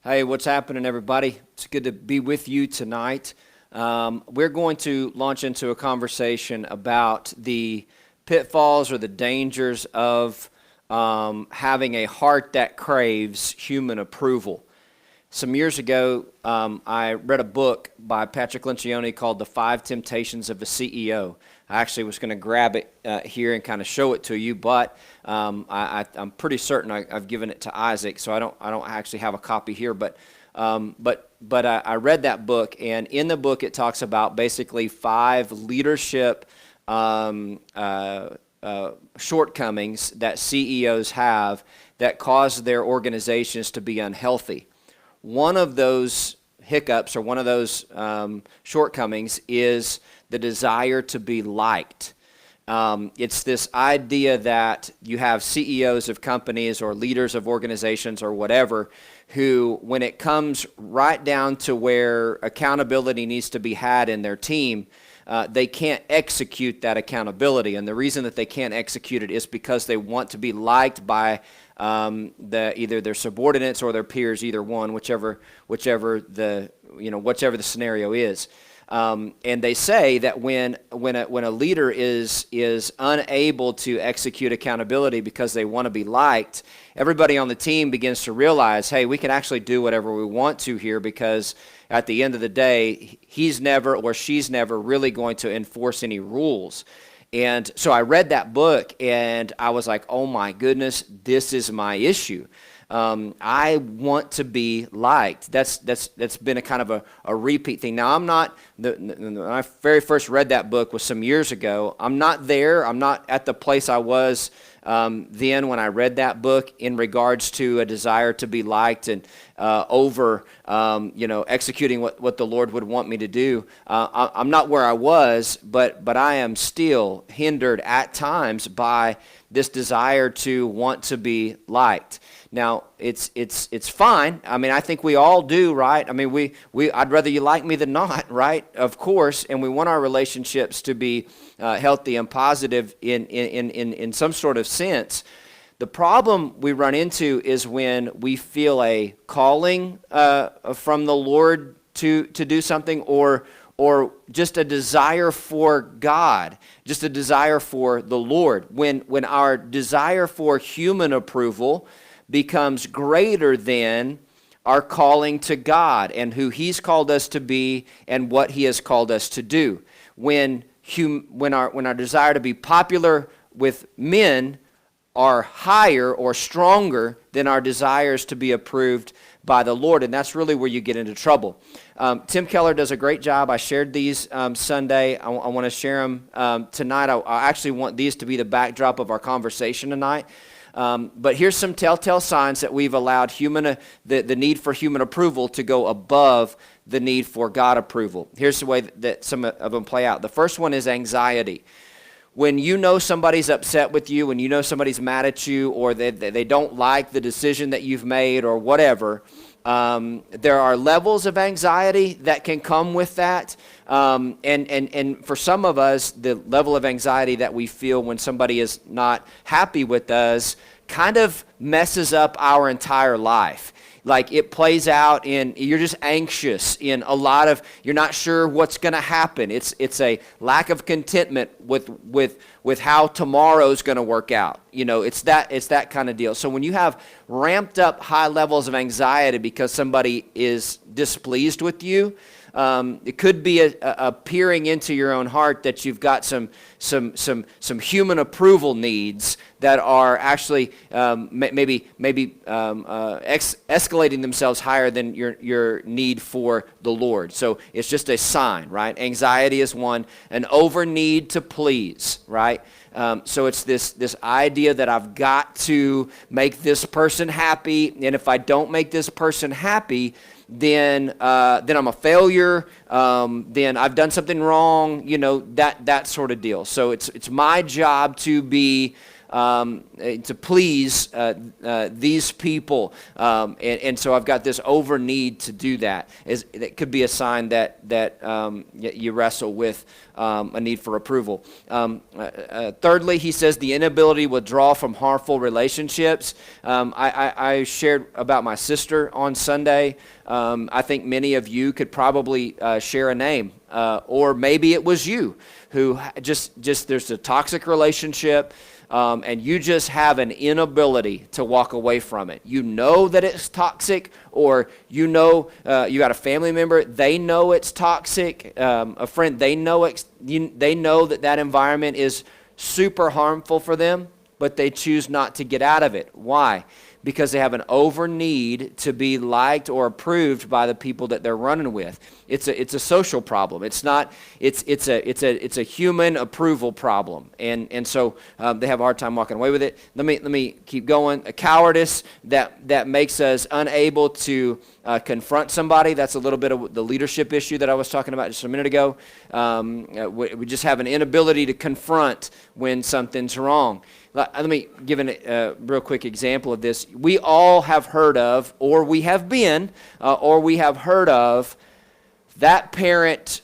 Hey, what's happening, everybody? It's good to be with you tonight. We're going to launch into a conversation about the pitfalls or the dangers of having a heart that craves human approval. Some years ago, I read a book by Patrick Lencioni called The Five Temptations of a CEO. I actually was going to grab it here and kind of show it to you, but I'm pretty certain I've given it to Isaac, so I don't actually have a copy here. But I read that book, and in the book it talks about basically five leadership shortcomings that CEOs have that cause their organizations to be unhealthy. One of those hiccups or one of those shortcomings is the desire to be liked. It's this idea that you have CEOs of companies or leaders of organizations or whatever who, when it comes right down to where accountability needs to be had in their team, they can't execute that accountability. And the reason that they can't execute it is because they want to be liked by either their subordinates or their peers, either one, whichever the scenario is. And they say that when a leader is unable to execute accountability because they want to be liked, everybody on the team begins to realize, hey, we can actually do whatever we want to here, because at the end of the day, he's never or she's never really going to enforce any rules. And so I read that book and I was like, oh my goodness, this is my issue. I want to be liked. That's been a kind of a repeat thing. Now, I'm not, when I very first read that book was some years ago. I'm not there. I'm not at the place I was then when I read that book in regards to a desire to be liked and executing what the Lord would want me to do. I'm not where I was, but I am still hindered at times by this desire to want to be liked. Now, it's fine. I mean, I think we all do, right? I mean, I'd rather you like me than not, right? Of course, and we want our relationships to be healthy and positive in some sort of sense. The problem we run into is when we feel a calling from the Lord to do something, or just a desire for God, just a desire for the Lord. When our desire for human approval becomes greater than our calling to God and who He's called us to be and what He has called us to do. When our desire to be popular with men are higher or stronger than our desires to be approved by the Lord, and that's really where you get into trouble. Tim Keller does a great job. I shared these Sunday. I want to share them tonight. I actually want these to be the backdrop of our conversation tonight. But here's some telltale signs that we've allowed the need for human approval to go above the need for God approval. Here's the way that some of them play out. The first one is anxiety. When you know somebody's upset with you, when you know somebody's mad at you, or they don't like the decision that you've made or whatever, there are levels of anxiety that can come with that. And for some of us, the level of anxiety that we feel when somebody is not happy with us kind of messes up our entire life. Like, it plays out in, you're just anxious in a lot of, you're not sure what's going to happen. It's a lack of contentment with how tomorrow's going to work out. You know, it's that kind of deal. So when you have ramped up high levels of anxiety because somebody is displeased with you, it could be a peering into your own heart that you've got some human approval needs that are actually maybe escalating themselves higher than your need for the Lord. So it's just a sign, right? Anxiety is one. An over need to please, right? So it's this idea that I've got to make this person happy, and if I don't make this person happy, then I'm a failure, then I've done something wrong, that sort of deal. So it's my job to be to please these people. And so I've got this over need to do that. It could be a sign that you wrestle with a need for approval. Thirdly, he says the inability to withdraw from harmful relationships. I shared about my sister on Sunday. I think many of you could probably share a name, or maybe it was you who just there's a toxic relationship. And you just have an inability to walk away from it. You know that it's toxic, or you know you got a family member, they know it's toxic, a friend, they know that environment is super harmful for them, but they choose not to get out of it. Why? Because they have an over need to be liked or approved by the people that they're running with. It's a social problem. It's a human approval problem, and so they have a hard time walking away with it. Let me keep going. A cowardice that makes us unable to confront somebody. That's a little bit of the leadership issue that I was talking about just a minute ago. We just have an inability to confront when something's wrong. Let me give a real quick example of this. We all have heard of, or we have been, or we have heard of that parent,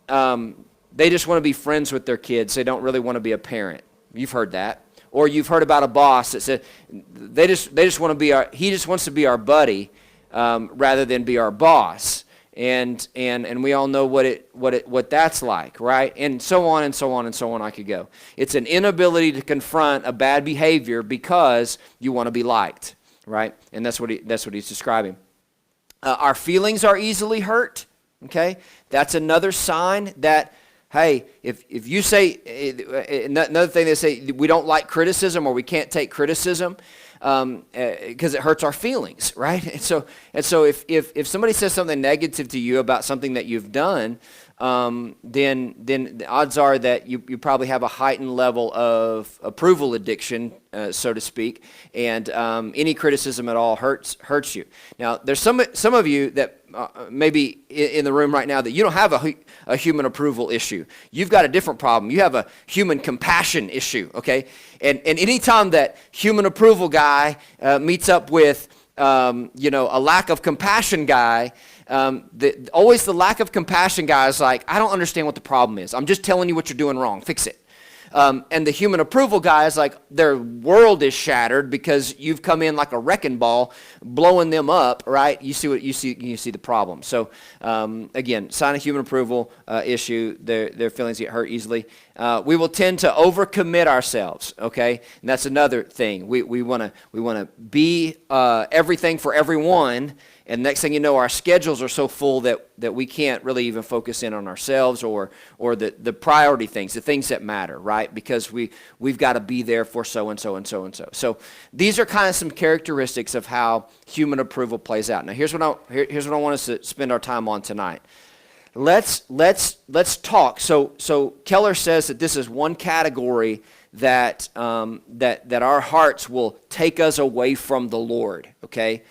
they just want to be friends with their kids. They don't really want to be a parent. You've heard that. Or you've heard about a boss that said they just want to be he just wants to be our buddy rather than be our boss. And we all know what that's like, right? And so on and so on and so on I could go. It's an inability to confront a bad behavior because you want to be liked, right? And that's what he's describing. Our feelings are easily hurt, okay? That's another sign that, hey, if you say, another thing they say, we don't like criticism or we can't take criticism, because it hurts our feelings, right? And so if somebody says something negative to you about something that you've done, then the odds are that you probably have a heightened level of approval addiction, so to speak, and any criticism at all hurts you. Now, there's some of you that maybe in the room right now that you don't have a human approval issue. You've got a different problem. You have a human compassion issue, okay? And anytime that human approval guy meets up with a lack of compassion guy, always the lack of compassion guy is like, I don't understand what the problem is. I'm just telling you what you're doing wrong. Fix it. And the human approval guy is like, their world is shattered because you've come in like a wrecking ball, blowing them up, right? You see the problem. So again, sign of human approval issue. Their feelings get hurt easily. We will tend to overcommit ourselves. Okay, and that's another thing. We want to be everything for everyone. And next thing you know, our schedules are so full that we can't really even focus in on ourselves or the priority things, the things that matter, right? Because we've got to be there for so and so and so and so. So these are kind of some characteristics of how human approval plays out. Now here's what I want us to spend our time on tonight. Let's talk. So Keller says that this is one category that our hearts will take us away from the Lord. Okay.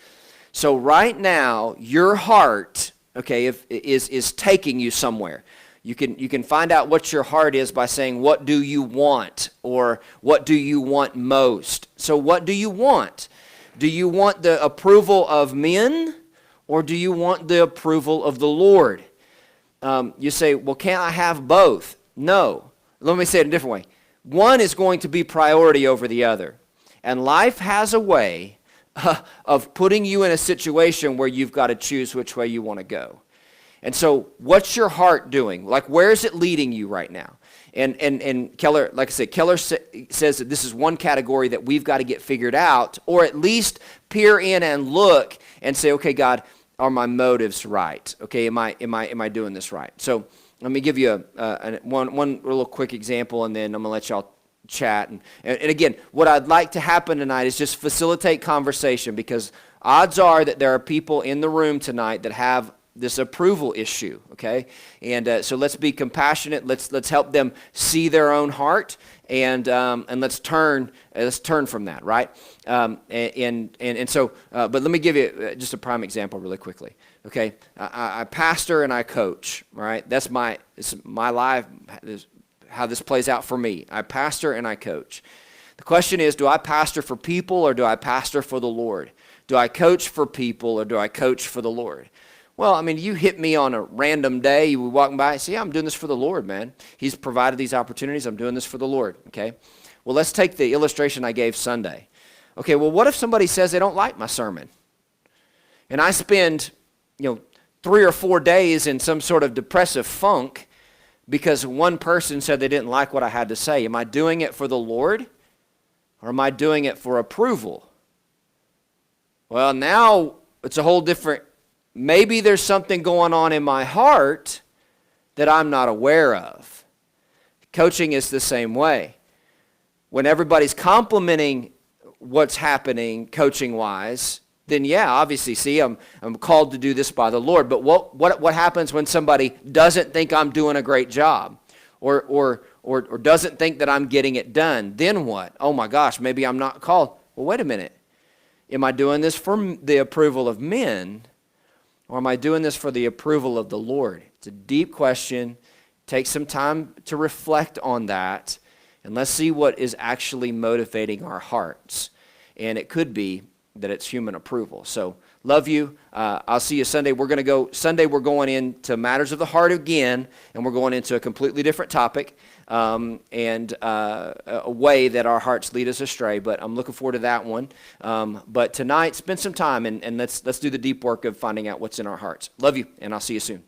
So right now, your heart, okay, is taking you somewhere. You can find out what your heart is by saying, what do you want? Or what do you want most? So what do you want? Do you want the approval of men? Or do you want the approval of the Lord? You say, well, can't I have both? No. Let me say it a different way. One is going to be priority over the other. And life has a way of putting you in a situation where you've got to choose which way you want to go. And so what's your heart doing? Like, where is it leading you right now? And Keller, like I said, Keller says that this is one category that we've got to get figured out, or at least peer in and look and say, okay, God, are my motives right? Okay, am I doing this right? So let me give you one little quick example, and then I'm going to let y'all chat. And again, what I'd like to happen tonight is just facilitate conversation, because odds are that there are people in the room tonight that have this approval issue, okay? And so let's be compassionate. Let's help them see their own heart, and let's turn from that, right? So, but let me give you just a prime example really quickly, okay? I pastor and I coach, right? That's my life. How this plays out for me. I pastor and I coach. The question is, do I pastor for people or do I pastor for the Lord? Do I coach for people or do I coach for the Lord? Well, I mean, you hit me on a random day, you would walk by and say, yeah, I'm doing this for the Lord, man. He's provided these opportunities. I'm doing this for the Lord, okay? Well, let's take the illustration I gave Sunday. Okay, well, what if somebody says they don't like my sermon? And I spend, 3 or 4 days in some sort of depressive funk because one person said they didn't like what I had to say. Am I doing it for the Lord or am I doing it for approval? Well, now it's a whole different, maybe there's something going on in my heart that I'm not aware of. Coaching is the same way. When everybody's complimenting what's happening coaching-wise, then yeah, obviously, see, I'm called to do this by the Lord. But what happens when somebody doesn't think I'm doing a great job or doesn't think that I'm getting it done? Then what? Oh my gosh, maybe I'm not called. Well, wait a minute. Am I doing this for the approval of men or am I doing this for the approval of the Lord? It's a deep question. Take some time to reflect on that, and let's see what is actually motivating our hearts. And it could be that it's human approval. So, love you. I'll see you Sunday. Sunday we're going into matters of the heart again, and we're going into a completely different topic and a way that our hearts lead us astray. But I'm looking forward to that one. But tonight, spend some time and let's do the deep work of finding out what's in our hearts. Love you, and I'll see you soon.